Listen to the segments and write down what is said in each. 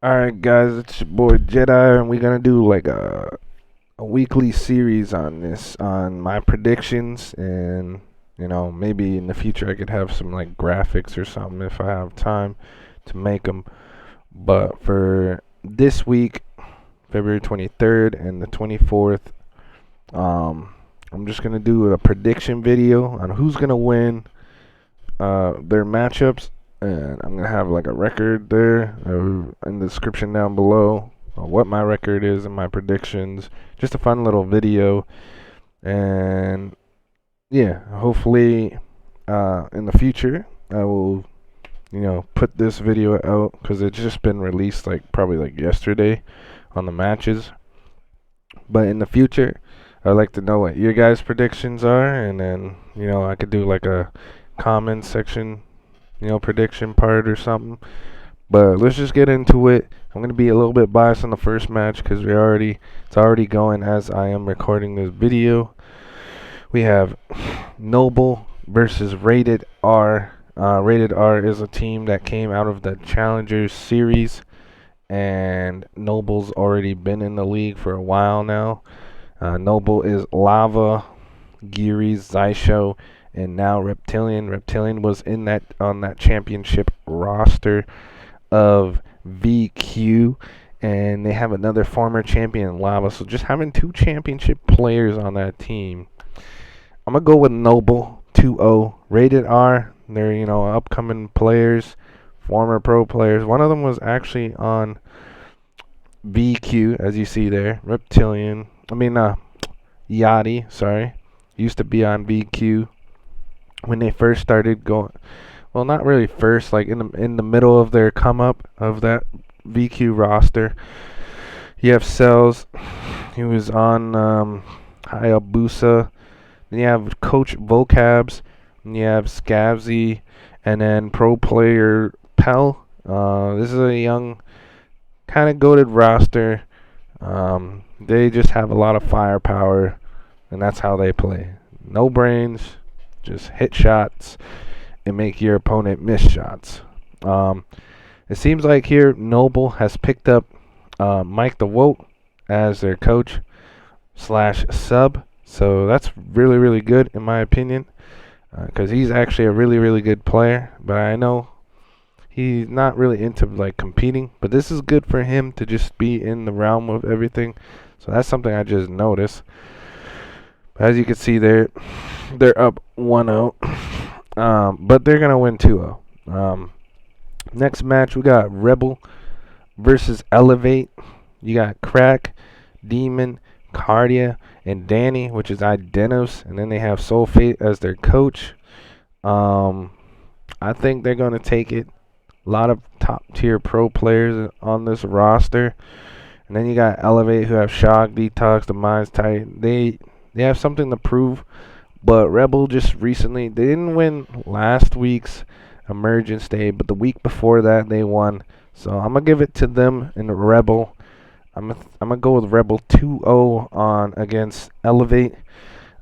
Alright guys, it's your boy Jedi, and we're gonna do like a weekly series on this, on my predictions, and maybe in the future I could have some like graphics or something if I have time to make them. But for this week, February 23rd and the 24th, I'm just gonna do a prediction video on who's gonna win their matchups, and I'm gonna have like a record there in the description down below, what my record is and my predictions. Just a fun little video, and yeah, hopefully in the future I will put this video out, because it's just been released like probably like yesterday on the matches. But in the future, I'd like to know what your guys' predictions are, and then I could do like a comment section, prediction part or something. But let's just get into it. I'm gonna be a little bit biased on the first match because it's already going as I am recording this video. We have Noble versus Rated R. Rated R is a team that came out of the Challengers series, and Noble's already been in the league for a while now. Noble is Lava, Geary's, Zysho, and now Reptilian. Reptilian was on that championship roster of VQ, and they have another former champion, Lava. So just having two championship players on that team, I'm gonna go with Noble 2-0. Rated R, they're upcoming players, former pro players. One of them was actually on VQ, as you see there. Reptilian, Yachty, sorry, used to be on VQ when they first started going. Well, not really first, like in the middle of their come up of that VQ roster. You have Cells, he was on Hayabusa. Then you have Coach Vocabs, and you have Scavsy, and then pro player Pell. This is a young, kind of goated roster. They just have a lot of firepower, and that's how they play. No brains, just hit shots and make your opponent miss shots. It seems like here Noble has picked up Mike DeWolt as their coach slash sub, so that's really, really good in my opinion, because he's actually a really, really good player. But I know he's not really into like competing, but this is good for him to just be in the realm of everything. So that's something I just noticed. As you can see there, they're up 1-0, but they're gonna win 2-0. Next match, we got Rebel versus Elevate. You got Crack, Demon, Cardia, and Danny, which is Idenos, and then they have Soul Fate as their coach. I think they're gonna take it. A lot of top tier pro players on this roster. And then you got Elevate, who have Shock, Detox, the Mind's Tight. They have something to prove. But Rebel just recently, they didn't win last week's Emergence Day, but the week before that they won. So I'm gonna give it to them in Rebel. I'm gonna go with Rebel 2-0 on against Elevate.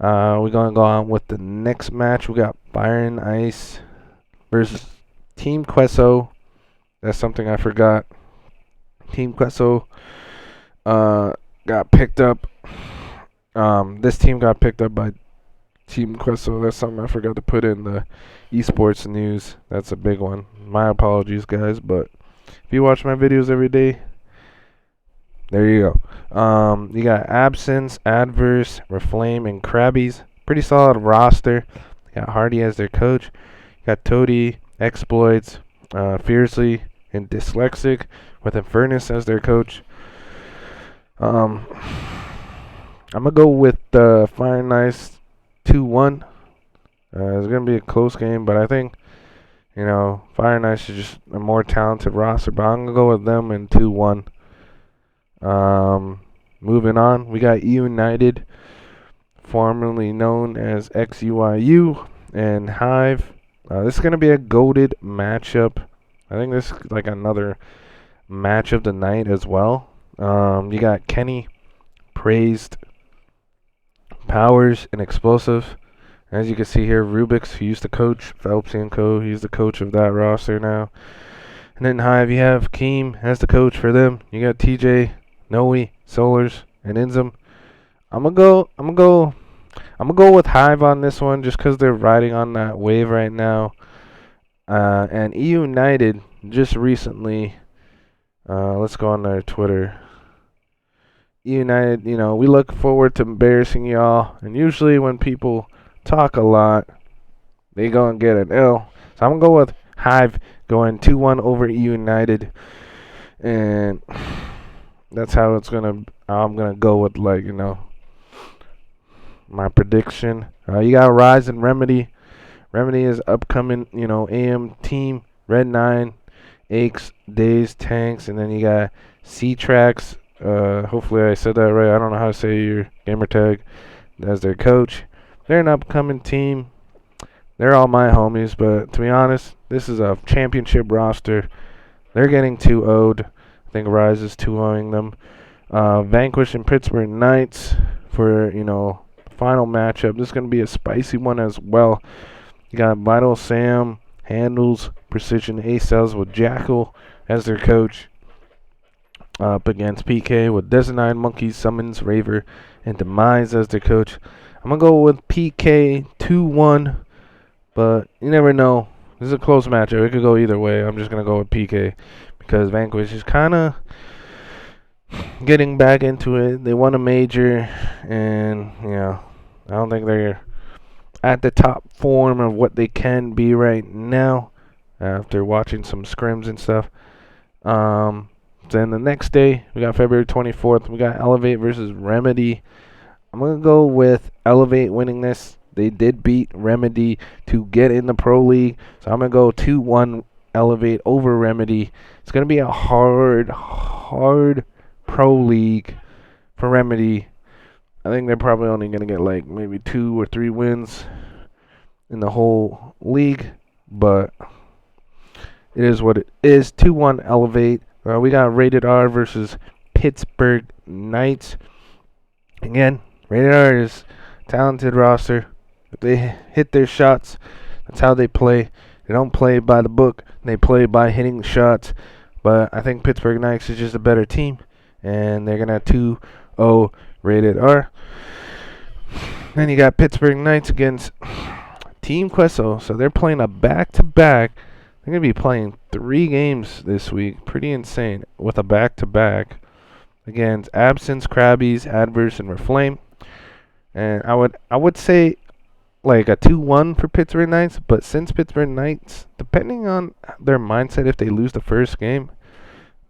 We're gonna go on with the next match. We got Fire and Ice versus Team Questo. That's something I forgot. Team Questo got picked up. This team got picked up by Team Questo. That's something I forgot to put in the eSports news. That's a big one. My apologies, guys. But if you watch my videos every day, there you go. You got Absence, Adverse, Reflame, and Krabbies. Pretty solid roster. You got Hardy as their coach. You got Toady, Exploits, Fiercely, and Dyslexic with Infernus as their coach. I'm gonna go with Fire and Ice 2-1. It's gonna be a close game, but I think Fire and Ice is just a more talented roster. But I'm gonna go with them in 2-1. Moving on, we got EUnited, formerly known as XUIU, and Hive. This is gonna be a goated matchup. I think this is like another match of the night as well. You got Kenny, Praised, Powers, and Explosive. As you can see here, Rubik's, he used to coach Phelps and Co. He's the coach of that roster now. And then Hive, you have Keem as the coach for them. You got TJ, Noe, Solars, and Inzum. I'm gonna go with Hive on this one just because they're riding on that wave right now. And EUnited just recently, let's go on their Twitter. EUnited, we look forward to embarrassing y'all. And usually when people talk a lot, they go and get an L. So I'm gonna go with Hive going 2-1 over EUnited, and that's how I'm gonna go with my prediction. You got Rise and Remedy. Remedy is upcoming, AM team Red 9, Aches, Days, Tanks, and then you got CTracks. Hopefully I said that right. I don't know how to say your gamer tag. As their coach. They're an upcoming team. They're all my homies, but to be honest, this is a championship roster. They're getting 2-0'd. I think Rise is 2-0'ing them. Vanquish and Pittsburgh Knights for, final matchup. This is going to be a spicy one as well. You got Vital Sam, Handles, Precision A-Cells with Jackal as their coach. Up against PK with Design Monkeys, Summons, Raver, and Demise as their coach. I'm going to go with PK 2-1, but you never know. This is a close matchup. It could go either way. I'm just going to go with PK because Vanquish is kind of getting back into it. They won a major, and, I don't think they're at the top form of what they can be right now after watching some scrims and stuff. Then the next day, we got February 24th, we got Elevate versus Remedy. I'm going to go with Elevate winning this. They did beat Remedy to get in the Pro League. So I'm going to go 2-1 Elevate over Remedy. It's going to be a hard Pro League for Remedy. I think they're probably only going to get maybe 2 or 3 wins in the whole league. But it is what it is. 2-1 Elevate. We got Rated R versus Pittsburgh Knights. Again, Rated R is talented roster. If they hit their shots, that's how they play. They don't play by the book. They play by hitting the shots. But I think Pittsburgh Knights is just a better team. And they're going to 2-0 Rated R. Then you got Pittsburgh Knights against Team Questo. So they're playing a back-to-back. They're going to be playing 3 games this week. Pretty insane. With a back-to-back against Absence, Krabbies, Adverse, and Reflame. And I would say like a 2-1 for Pittsburgh Knights. But since Pittsburgh Knights, depending on their mindset, if they lose the first game,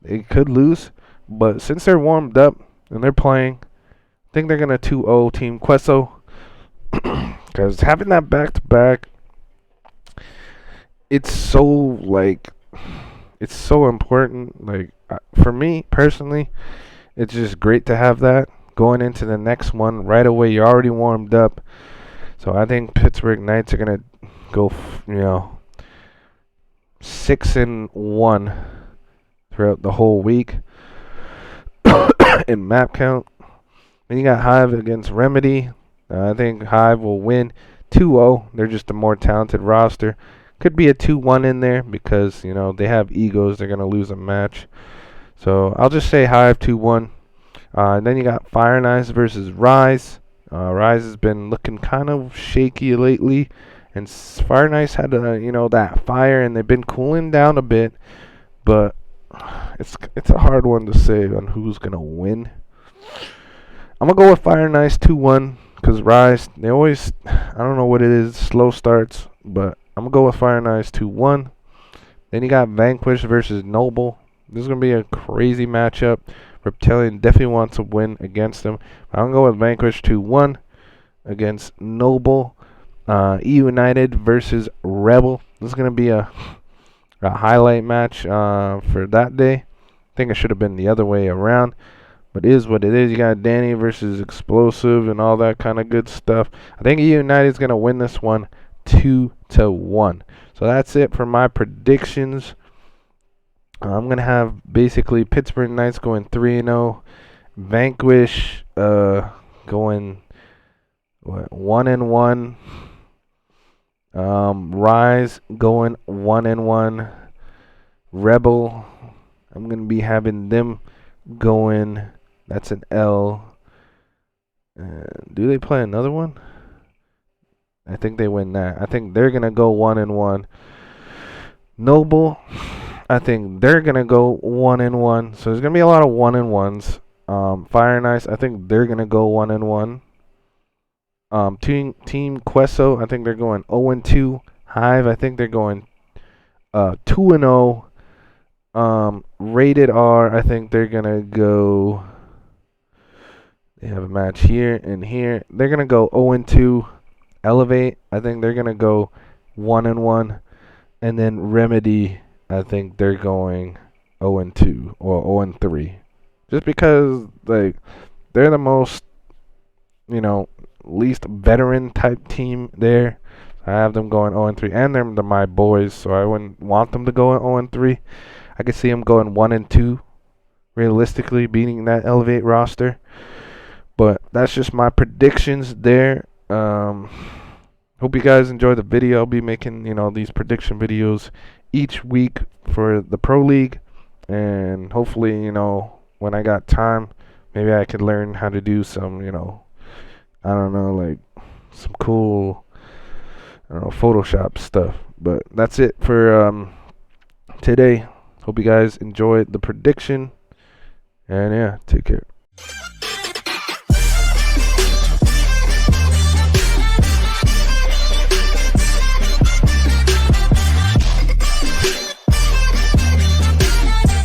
they could lose. But since they're warmed up and they're playing, I think they're going to 2-0 Team Questo. Because having that back-to-back, it's so important. For me personally, it's just great to have that going into the next one right away. You're already warmed up, so I think Pittsburgh Knights are gonna go 6-1 throughout the whole week in map count. Then you got Hive against Remedy. I think Hive will win 2-0. They're just a more talented roster. Could be a 2-1 in there because, they have egos. They're going to lose a match. So I'll just say Hive 2-1. Then you got Fire and Ice versus Rise. Rise has been looking kind of shaky lately. And Fire and Ice had, that fire, and they've been cooling down a bit. But it's a hard one to say on who's going to win. I'm going to go with Fire and Ice 2-1 because Rise, they always, I don't know what it is, slow starts, but I'm going to go with Fire and Ice 2-1. Then you got Vanquish versus Noble. This is going to be a crazy matchup. Reptilian definitely wants to win against them. I'm going to go with Vanquish 2-1 against Noble. EUnited versus Rebel. This is going to be a highlight match for that day. I think it should have been the other way around. But it is what it is. You got Danny versus Explosive and all that kind of good stuff. I think EUnited is going to win this one 2-1. So that's it for my predictions. I'm going to have basically Pittsburgh Knights going 3-0. Vanquish going 1-1. Rise going 1-1. Rebel, I'm gonna be having them going. That's an L. Do they play another one? I think they win that. I think they're gonna go 1-1. Noble, I think they're gonna go 1-1. So there's gonna be a lot of 1-1s. Fire and Ice, I think they're gonna go 1-1. Team Questo, I think they're going 0-2. Hive, I think they're going 2-0. Rated R, I think they're gonna go. They have a match here and here. They're gonna go 0-2. Elevate, I think they're gonna go 1-1. And then Remedy, I think they're going 0-2 or 0-3. Just because like they're the most, least veteran type team there. I have them going 0-3, and they're my boys, so I wouldn't want them to go 0-3. I could see them going 1-2, realistically beating that Elevate roster. But that's just my predictions there. Hope you guys enjoy the video. I'll be making, these prediction videos each week for the Pro League. And hopefully, when I got time, maybe I could learn how to do some, I don't know, like some cool, Photoshop stuff. But that's it for today. Hope you guys enjoyed the prediction. And yeah, take care.